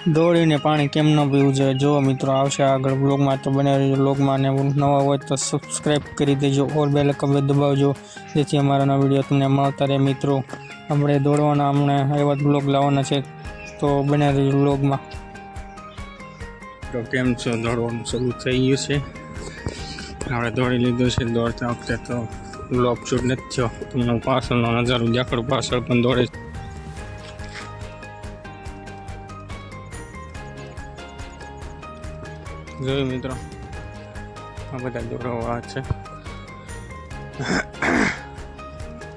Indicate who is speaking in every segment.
Speaker 1: દોડીને પાણી કેમ ન પીવું જોઈએ જો મિત્રો આવશે આગળ બ્લોગમાં તો બને રહેજો બ્લોગમાં, અને નવા હોય તો સબસ્ક્રાઈબ કરી દેજો, ઓલ બેલ આઇકન દબાવજો જેથી અમારા નવા વિડીયો તમને મળતા રહે મિત્રો. આપણે દોડવાના હમણાં એવા જ બ્લોગ લાવવાના છે તો બને રહેજો બ્લોગમાં. તો કેમ છો, દોડવાનું શરૂ થઈ ગયું છે, આપણે દોડી લીધું છે. દોડતા વખતે તો બ્લોગ શૂટ નથી થયો, તમને પાછળનો નજારો દેખાડું, પાછળ પણ દોડે જોયું મિત્રો, આ બધા દોડવા છે.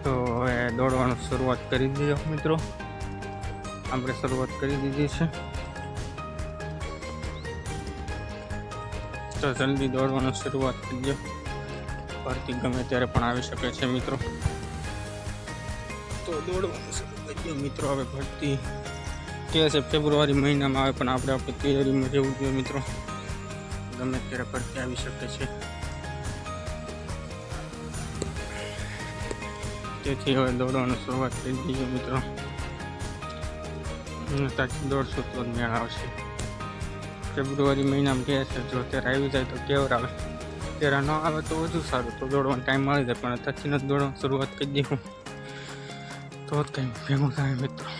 Speaker 1: તો હવે દોડવાનું શરૂઆત કરી દીધો મિત્રો, આપણે શરૂઆત કરી દીધી છે. તો જલ્દી દોડવાનું શરૂઆત કરજો, ભરતી ગમે ત્યારે પણ આવી શકે છે મિત્રો. તો દોડવાનું શરૂ કરજો મિત્રો. હવે ભરતી કે છે ફેબ્રુઆરી મહિનામાં આવે, પણ આપણે આપણી તૈયારીમાં રહેવું જોઈએ મિત્રો, ગમે ત્યારે ભરતી આવી શકે છે. તેથી હવે દોડવાનું શરૂઆત કરી દીધી મિત્રો. તાકી દોડશું તો જ મેળ આવશે. ફેબ્રુઆરી મહિનામાં કહે છે, જો ત્યારે આવી જાય તો કેવર આવે, ત્યારે ન આવે તો વધુ સારું, તો દોડવાનો ટાઈમ મળી જાય. પણ અત્યારથી જ દોડવાની શરૂઆત કરી દઉં તો જ કંઈ ભેગું થાય મિત્રો.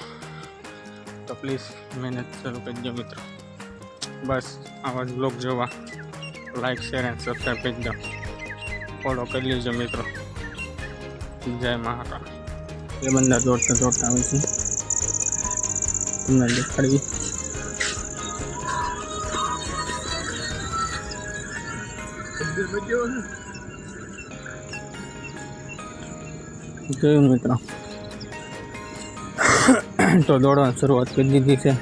Speaker 1: તો પ્લીઝ મહેનત શરૂ કરી દો મિત્રો. બસ આવા જ બ્લોગ જોવા લાઈક, શેર એન્ડ સબસ્ક્રાઈબ કરી દો, ફોલો કરી લેજો મિત્રો. જય મહાકાળ. એ બંદા દોડતા દોડતા આવે છે, તમને દેખાડવી. જોયું મિત્રો, તો દોડવાની શરૂઆત કરી દીધી છે,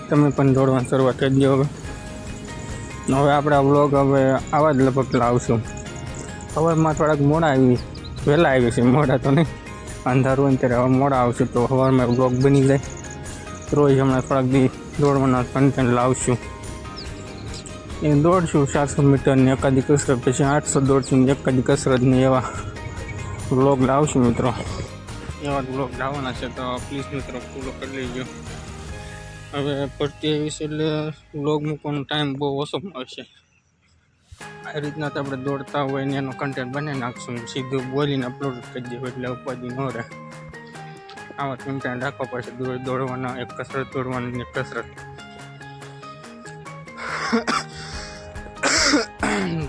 Speaker 1: તમે પણ દોડવાની શરૂઆત કરી દો. હવે આપણે આ વ્લોગ હવે આવા જ લગભગ લાવશું. સવારમાં થોડાક મોડા આવી, વહેલા આવી છે, મોડા તો નહીં, અંધારું હોય ત્યારે હવે મોડા આવશે, તો સવારમાં વ્લોગ બની જાય. રોજ હમણાં થોડાક દી દોડવાના કન્ટેન્ટ લાવશું. એ દોડશું 400 મીટરની એકાદી કસરત, પછી 800 દોડશું એકાદી કસરતની, એવા વ્લોગ લાવશું મિત્રો. એવા વ્લોગ લાવવાના છે, તો પ્લીઝ મિત્રો ફોલો કરી લેજો. હવે ભરતી આવી છે એટલે વ્લોગ મૂકવાનો ટાઈમ બહુ ઓછો મળશે. આ રીતના તો આપણે દોડતા હોય ને એનો કન્ટેન્ટ બનાવી નાખશું, સીધું બોલીને અપલોડ કરી દઈએ એટલે ઉપાધિ ન રહે. આવા કન્ટેન્ટ રાખવા પડશે, દોડવાના, એક કસરત દોડવાની, એક કસરત.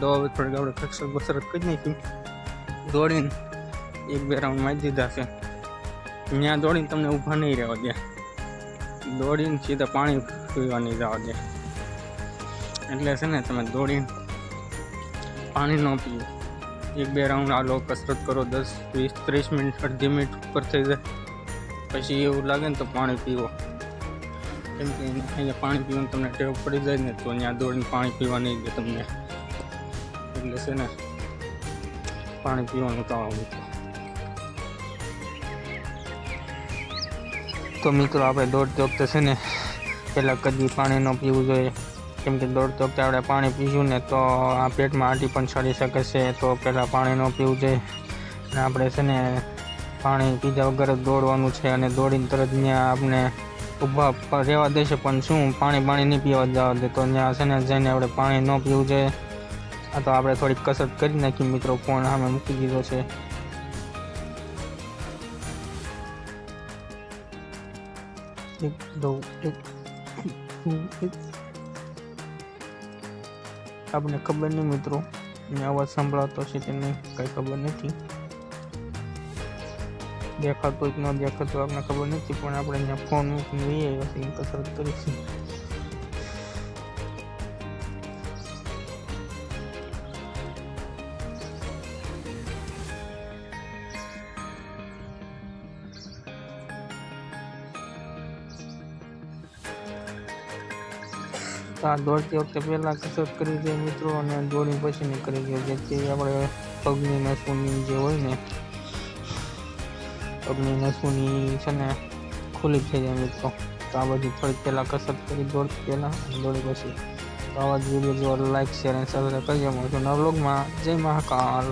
Speaker 1: તો હવે થોડીક આપણે કસરત કરી નાખી, દોડીને 1-2 રાઉન્ડ મારી દીધા છે. ત્યાં દોડીને તમને ઊભા નહીં રહેવા દે, દોડીને સીધા પાણી પીવા નહીં જવા દે. એટલે છે ને, તમે દોડીને પાણી ન પીવો, 1-2 રાઉન્ડ આલો, કસરત કરો, 10, 20, 30 મિનિટ, અડધી મિનિટ ઉપર થઈ જાય, પછી એવું લાગે ને તો પાણી પીવો. કેમ કે અહીંયા પાણી પીવાનું તમને ટેવ પડી જાય ને, તો ત્યાં દોડીને પાણી પીવા નહીં દે તમને. એટલે છે ને, પાણી પીવાનું તો આવું. તો મિત્રો આપણે દોડતી વખતે છે ને, પહેલાં કદી પાણી ન પીવું જોઈએ, કેમ કે દોડતી વખતે આપણે પાણી પીશું ને તો આ પેટમાં આંટી પણ ચડી શકે છે. તો પહેલાં પાણી ન પીવું જોઈએ, અને આપણે છે ને પાણી પીધા વગર જ દોડવાનું છે, અને દોડીને તરત ત્યાં આપણે ઊભા રહેવા દેશે, પણ શું પાણી નહીં પીવા જવા દે, તો ત્યાં છે ને જઈને આપણે પાણી ન પીવું જોઈએ. આ તો આપણે થોડીક કસરત કરી નાખી મિત્રો, ફોન સામે મૂકી દીધો છે. આપણને ખબર નહીં મિત્રો, અવાજ સંભળાતો છે કે નહીં કંઈ ખબર નથી, દેખાતો જ ન દેખાતો આપણને ખબર નથી, પણ આપણે અહીંયા ફોન મૂકીને કસરત કરીશું. આ દોડતી વખતે પહેલાં કસરત કરી દઈએ મિત્રો, અને દોડી પછી નહીં કરી દઈએ, જેથી આપણે પગની નસોની જે હોય ને, પગની નસોની છે ને ખુલ્લી થઈ જાય મિત્રો. તો આ બધી થોડીક પહેલાં કસરત કરી દોડતી પહેલાં, દોડી પછી. તો આવા જ વિડીયો જો લાઈક, શેર અને સબસ્ક્રાઈબ કરજો. મળશું નવા વ્લોગમાં. જય મહાકાલ.